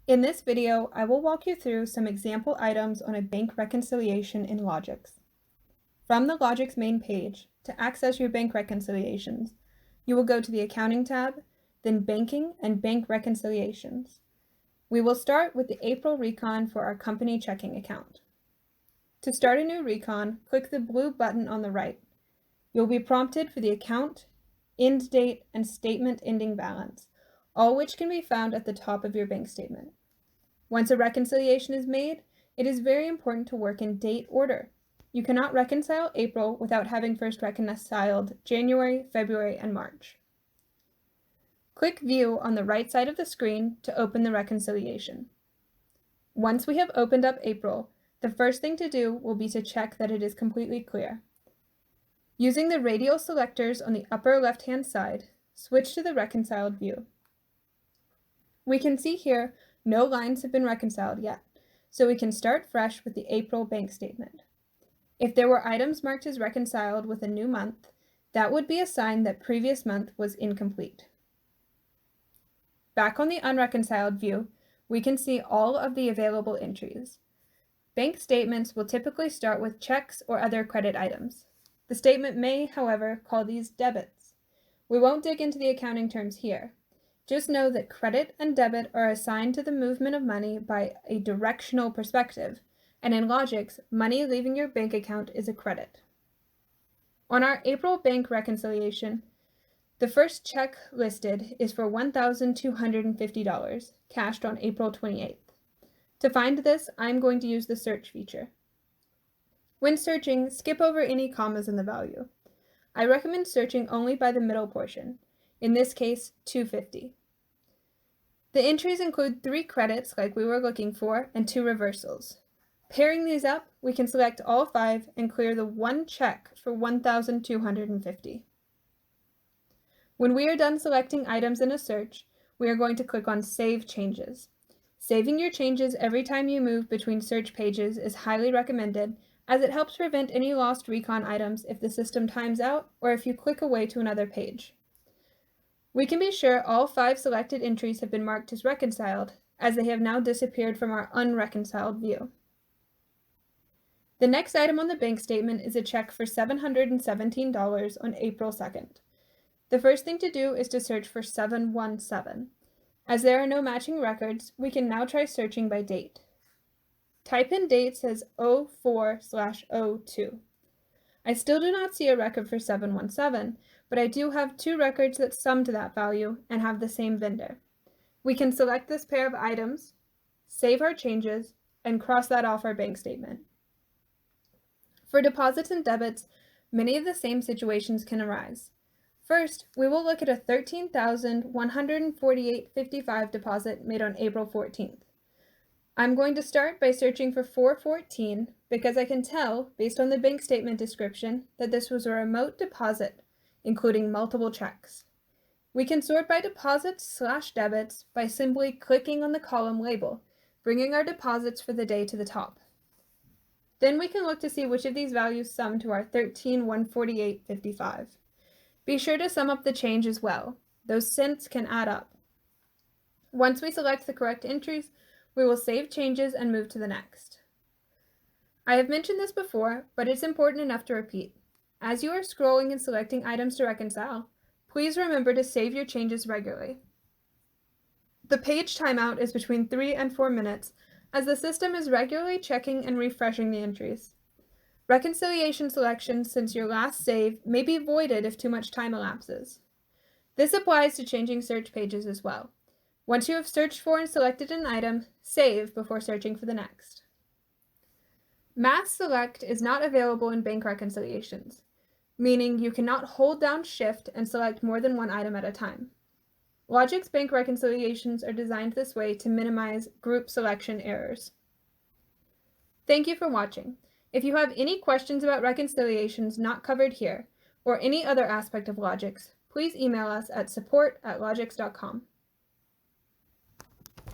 In this video, I will walk you through some example items on a bank reconciliation in Lojix. From the Lojix main page, to access your bank reconciliations, you will go to the Accounting tab, then Banking and Bank Reconciliations. We will start with the April recon for our company checking account. To start a new recon, click the blue button on the right. You'll be prompted for the account, end date, and statement ending balance, all which can be found at the top of your bank statement. Once a reconciliation is made, it is very important to work in date order. You cannot reconcile April without having first reconciled January, February, and March. Click View on the right side of the screen to open the reconciliation. Once we have opened up April, the first thing to do will be to check that it is completely clear. Using the radial selectors on the upper left-hand side, switch to the reconciled view. We can see here no lines have been reconciled yet, so we can start fresh with the April bank statement. If there were items marked as reconciled with a new month, that would be a sign that previous month was incomplete. Back on the unreconciled view, we can see all of the available entries. Bank statements will typically start with checks or other credit items. The statement may, however, call these debits. We won't dig into the accounting terms here. Just know that credit and debit are assigned to the movement of money by a directional perspective, and in Lojix, money leaving your bank account is a credit. On our April bank reconciliation, the first check listed is for $1,250, cashed on April 28th. To find this, I'm going to use the search feature. When searching, skip over any commas in the value. I recommend searching only by the middle portion, in this case, $250. The entries include 3 credits like we were looking for and 2 reversals. Pairing these up, we can select all 5 and clear the one check for $1,250. When we are done selecting items in a search, we are going to click on Save Changes. Saving your changes every time you move between search pages is highly recommended, as it helps prevent any lost recon items if the system times out or if you click away to another page. We can be sure all 5 selected entries have been marked as reconciled, as they have now disappeared from our unreconciled view. The next item on the bank statement is a check for $717 on April 2nd. The first thing to do is to search for 717. As there are no matching records, we can now try searching by date. Type in dates as 04/02. I still do not see a record for 717, but I do have 2 records that sum to that value and have the same vendor. We can select this pair of items, save our changes, and cross that off our bank statement. For deposits and debits, many of the same situations can arise. First, we will look at a $13,148.55 deposit made on April 14th. I'm going to start by searching for 414 because I can tell, based on the bank statement description, that this was a remote deposit, including multiple checks. We can sort by deposits/debits by simply clicking on the column label, bringing our deposits for the day to the top. Then we can look to see which of these values sum to our $13,148.55. Be sure to sum up the change as well. Those cents can add up. Once we select the correct entries, we will save changes and move to the next. I have mentioned this before, but it's important enough to repeat. As you are scrolling and selecting items to reconcile, please remember to save your changes regularly. The page timeout is between 3 and 4 minutes, as the system is regularly checking and refreshing the entries. Reconciliation selections since your last save may be voided if too much time elapses. This applies to changing search pages as well. Once you have searched for and selected an item, save before searching for the next. Mass Select is not available in bank reconciliations, meaning you cannot hold down Shift and select more than one item at a time. Lojix bank reconciliations are designed this way to minimize group selection errors. Thank you for watching. If you have any questions about reconciliations not covered here, or any other aspect of Lojix, please email us at support@lojix.com.